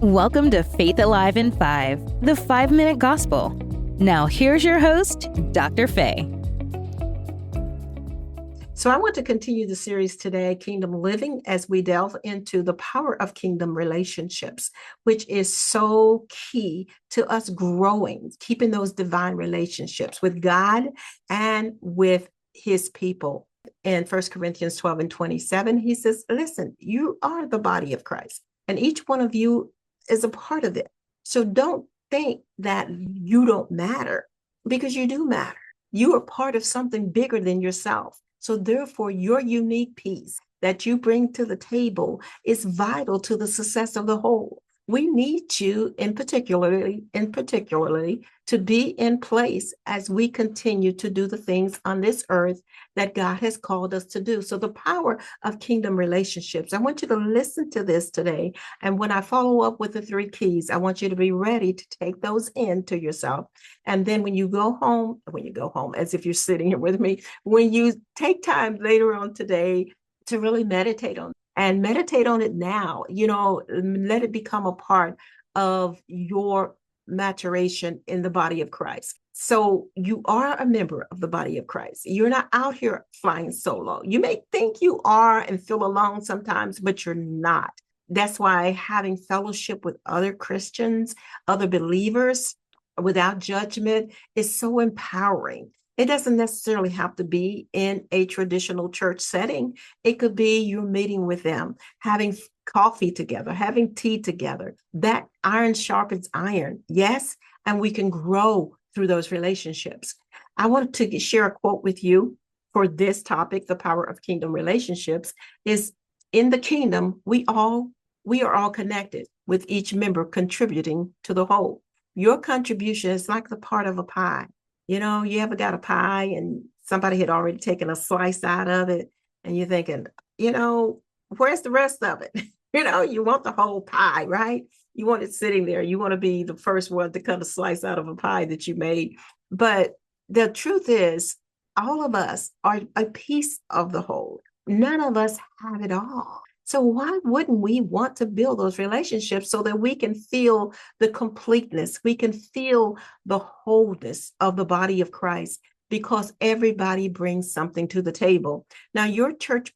Welcome to Faith Alive in 5, the 5-minute gospel. Now here's your host, Dr. Faye. So I want to continue the series today, Kingdom Living, as we delve into the power of kingdom relationships, which is so key to us growing, keeping those divine relationships with God and with his people. In 1 Corinthians 12 and 27, he says, listen, you are the body of Christ, and each one of you is a part of it. So don't think that you don't matter, because you do matter. You are part of something bigger than yourself. So therefore, your unique piece that you bring to the table is vital to the success of the whole. We need you in particularly to be in place as we continue to do the things on this earth that God has called us to do. So the power of kingdom relationships. I want you to listen to this today. And when I follow up with the 3 keys, I want you to be ready to take those into yourself. And then when you go home, as if you're sitting here with me, when you take time later on today to really meditate on it, and meditate on it now, let it become a part of your maturation in the body of Christ. So you are a member of the body of Christ. You're not out here flying solo. You may think you are and feel alone sometimes, but you're not. That's why having fellowship with other Christians, other believers, without judgment is so empowering. It doesn't necessarily have to be in a traditional church setting. It could be you meeting with them, having coffee together, having tea together. That iron sharpens iron, yes, and we can grow through those relationships. I want to share a quote with you for this topic, the power of kingdom relationships, is in the kingdom, we are all connected, with each member contributing to the whole. Your contribution is like the part of a pie. You ever got a pie and somebody had already taken a slice out of it and you're thinking, where's the rest of it? You want the whole pie, right? You want it sitting there. You want to be the first one to cut a slice out of a pie that you made. But the truth is, all of us are a piece of the whole. None of us have it all. So why wouldn't we want to build those relationships so that we can feel the completeness, we can feel the wholeness of the body of Christ, because everybody brings something to the table. Now, your church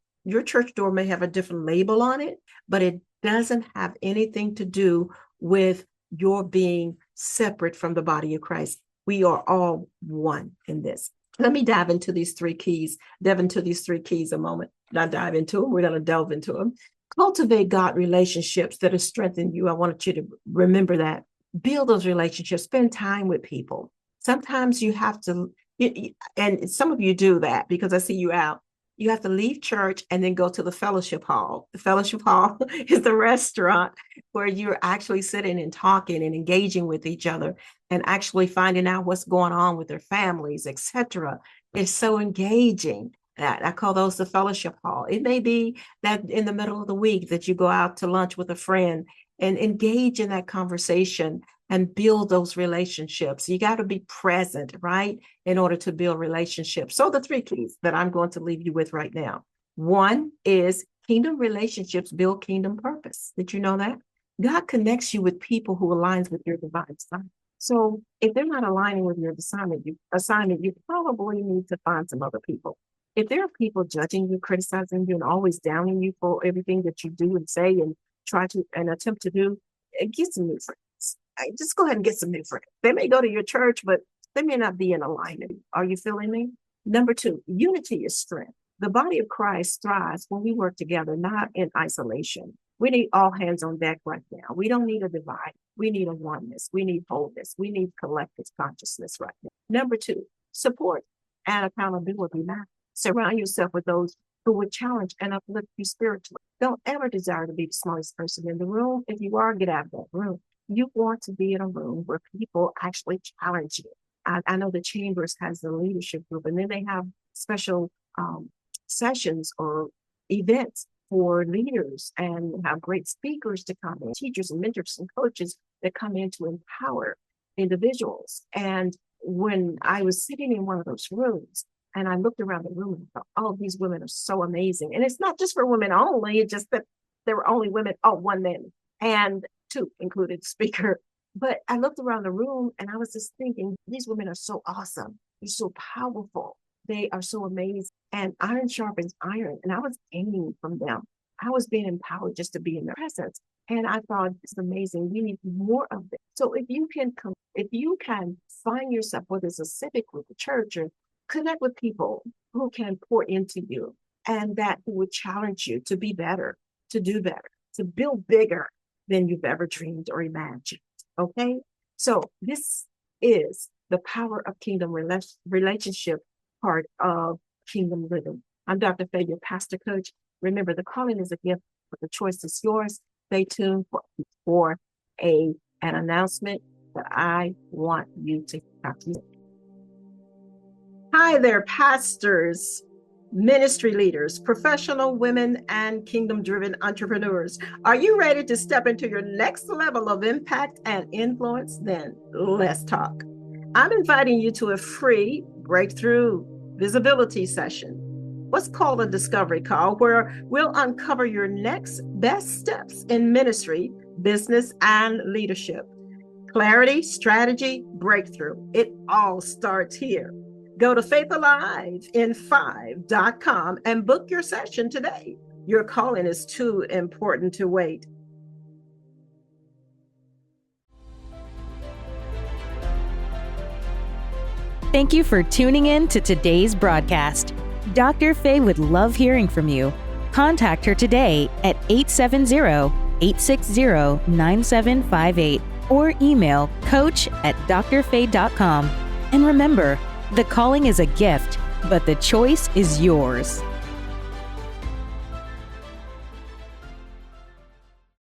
door may have a different label on it, but it doesn't have anything to do with your being separate from the body of Christ. We are all one in this. Let me dive into these 3 keys a moment. Not dive into them. We're going to delve into them. Cultivate God relationships that have strengthened you. I wanted you to remember that. Build those relationships. Spend time with people. Sometimes you have to, and some of you do that because I see you out. You have to leave church and then go to the fellowship hall. The fellowship hall is the restaurant where you're actually sitting and talking and engaging with each other and actually finding out what's going on with their families, etc. It's so engaging. I call those the fellowship hall. It may be that in the middle of the week that you go out to lunch with a friend and engage in that conversation and build those relationships. You got to be present, right, in order to build relationships. So the 3 keys that I'm going to leave you with right now. 1 is kingdom relationships build kingdom purpose. Did you know that? God connects you with people who aligns with your divine assignment. So if they're not aligning with your assignment, you probably need to find some other people. If there are people judging you, criticizing you, and always downing you for everything that you do and say and try to and attempt to do, get some new friends. Just go ahead and get some new friends. They may go to your church, but they may not be in alignment. Are you feeling me? Number 2, unity is strength. The body of Christ thrives when we work together, not in isolation. We need all hands on deck right now. We don't need a divide. We need a oneness. We need wholeness. We need collective consciousness right now. Number 2, support and accountability matter. Surround yourself with those who will challenge and uplift you spiritually. Don't ever desire to be the smartest person in the room. If you are, get out of that room. You want to be in a room where people actually challenge you. I know the Chambers has the leadership group, and then they have special sessions or events for leaders and have great speakers to come in, teachers and mentors and coaches that come in to empower individuals. And when I was sitting in one of those rooms, and I looked around the room and thought, oh, these women are so amazing. And it's not just for women only, it's just that there were only women, one man. And two included speaker. But I looked around the room and I was just thinking, these women are so awesome. They're so powerful. They are so amazing. And iron sharpens iron. And I was gaining from them. I was being empowered just to be in their presence. And I thought, it's amazing. We need more of this. So if you can find yourself, whether it's a civic group, a church, or connect with people who can pour into you and that would challenge you to be better, to do better, to build bigger than you've ever dreamed or imagined. Okay? So this is the power of kingdom relationship part of kingdom living. I'm Dr. Faye, your pastor coach. Remember, the calling is a gift, but the choice is yours. Stay tuned for an announcement that I want you to talk to you. Hi there, pastors, ministry leaders, professional women, and kingdom-driven entrepreneurs. Are you ready to step into your next level of impact and influence? Then let's talk. I'm inviting you to a free breakthrough visibility session, what's called a discovery call, where we'll uncover your next best steps in ministry, business, and leadership. Clarity, strategy, breakthrough. It all starts here. Go to faithaliveinfive.com and book your session today. Your calling is too important to wait. Thank you for tuning in to today's broadcast. Dr. Faye would love hearing from you. Contact her today at 870-860-9758 or email coach@drfaye.com. And remember, the calling is a gift, but the choice is yours.